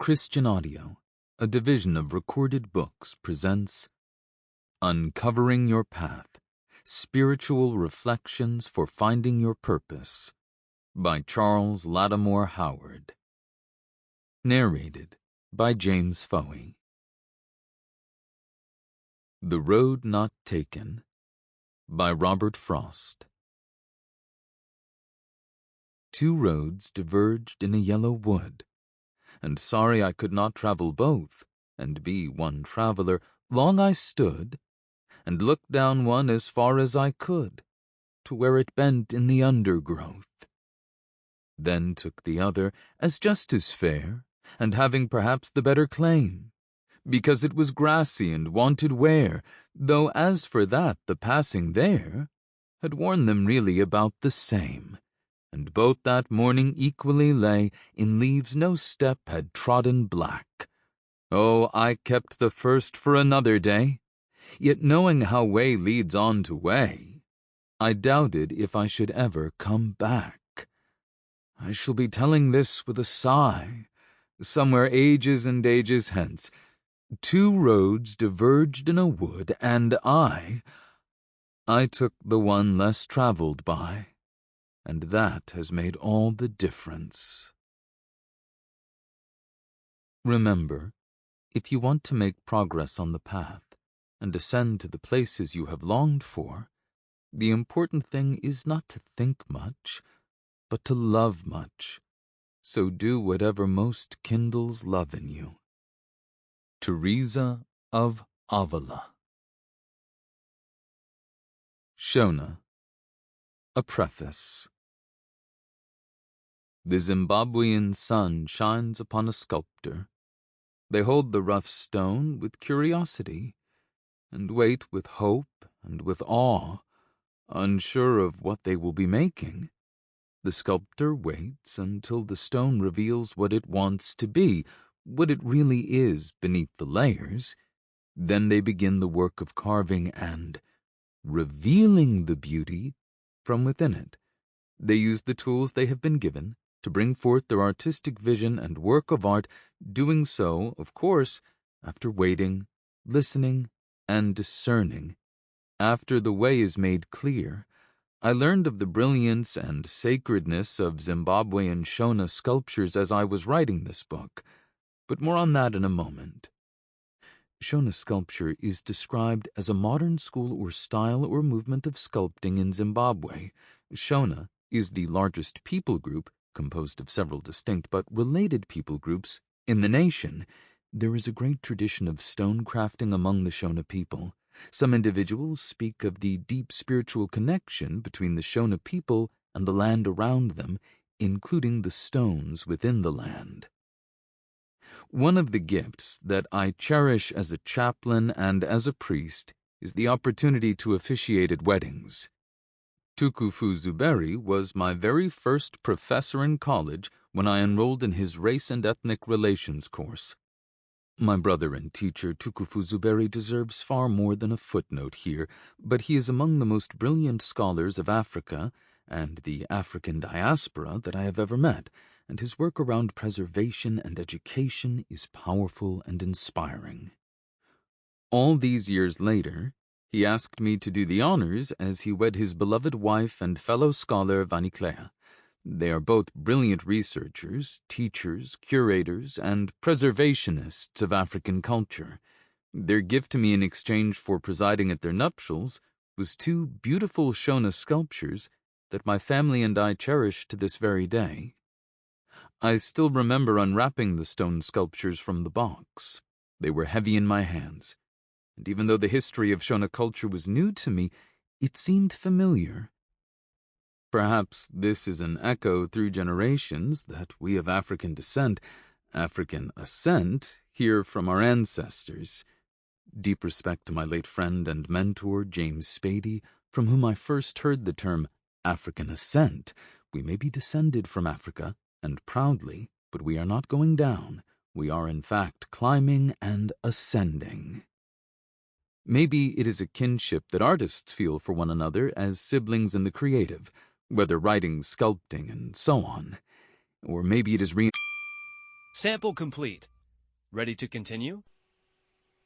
Christian Audio, a division of Recorded Books, presents Uncovering Your Path, Spiritual Reflections for Finding Your Purpose by Chaz Lattimore Howard. Narrated by James Fouhey. The Road Not Taken by Robert Frost. Two roads diverged in a yellow wood, and sorry I could not travel both, and be one traveler, long I stood, and looked down one as far as I could, to where it bent in the undergrowth. Then took the other, as just as fair, and having perhaps the better claim, because it was grassy and wanted wear, though as for that the passing there had worn them really about the same. And both that morning equally lay in leaves no step had trodden black. Oh, I kept the first for another day, yet knowing how way leads on to way, I doubted if I should ever come back. I shall be telling this with a sigh, somewhere ages and ages hence. Two roads diverged in a wood, and I took the one less traveled by. And that has made all the difference. Remember, if you want to make progress on the path and ascend to the places you have longed for, the important thing is not to think much, but to love much. So do whatever most kindles love in you. Teresa of Avila. Shona. A Preface. The Zimbabwean sun shines upon a sculptor. They hold the rough stone with curiosity, and wait with hope and with awe, unsure of what they will be making. The sculptor waits until the stone reveals what it wants to be, what it really is beneath the layers. Then they begin the work of carving and revealing the beauty from within it. They use the tools they have been given to bring forth their artistic vision and work of art, doing so, of course, after waiting, listening, and discerning. After the way is made clear, I learned of the brilliance and sacredness of Zimbabwean Shona sculptures as I was writing this book, but more on that in a moment. Shona sculpture is described as a modern school or style or movement of sculpting in Zimbabwe. Shona is the largest people group, composed of several distinct but related people groups, in the nation. There is a great tradition of stone crafting among the Shona people. Some individuals speak of the deep spiritual connection between the Shona people and the land around them, including the stones within the land. One of the gifts that I cherish as a chaplain and as a priest is the opportunity to officiate at weddings. Tukufu Zuberi was my very first professor in college when I enrolled in his race and ethnic relations course. My brother and teacher Tukufu Zuberi deserves far more than a footnote here, but he is among the most brilliant scholars of Africa and the African diaspora that I have ever met, and his work around preservation and education is powerful and inspiring. All these years later, he asked me to do the honors as he wed his beloved wife and fellow scholar Vaniclea. They are both brilliant researchers, teachers, curators, and preservationists of African culture. Their gift to me in exchange for presiding at their nuptials was two beautiful Shona sculptures that my family and I cherish to this very day. I still remember unwrapping the stone sculptures from the box. They were heavy in my hands, and even though the history of Shona culture was new to me, it seemed familiar. Perhaps this is an echo through generations that we of African descent, African ascent, hear from our ancestors. Deep respect to my late friend and mentor, James Spady, from whom I first heard the term African ascent. We may be descended from Africa, and proudly, but we are not going down. We are in fact climbing and ascending. Maybe it is a kinship that artists feel for one another as siblings in the creative, whether writing, sculpting, and so on. Or maybe it is Sample complete. Ready to continue?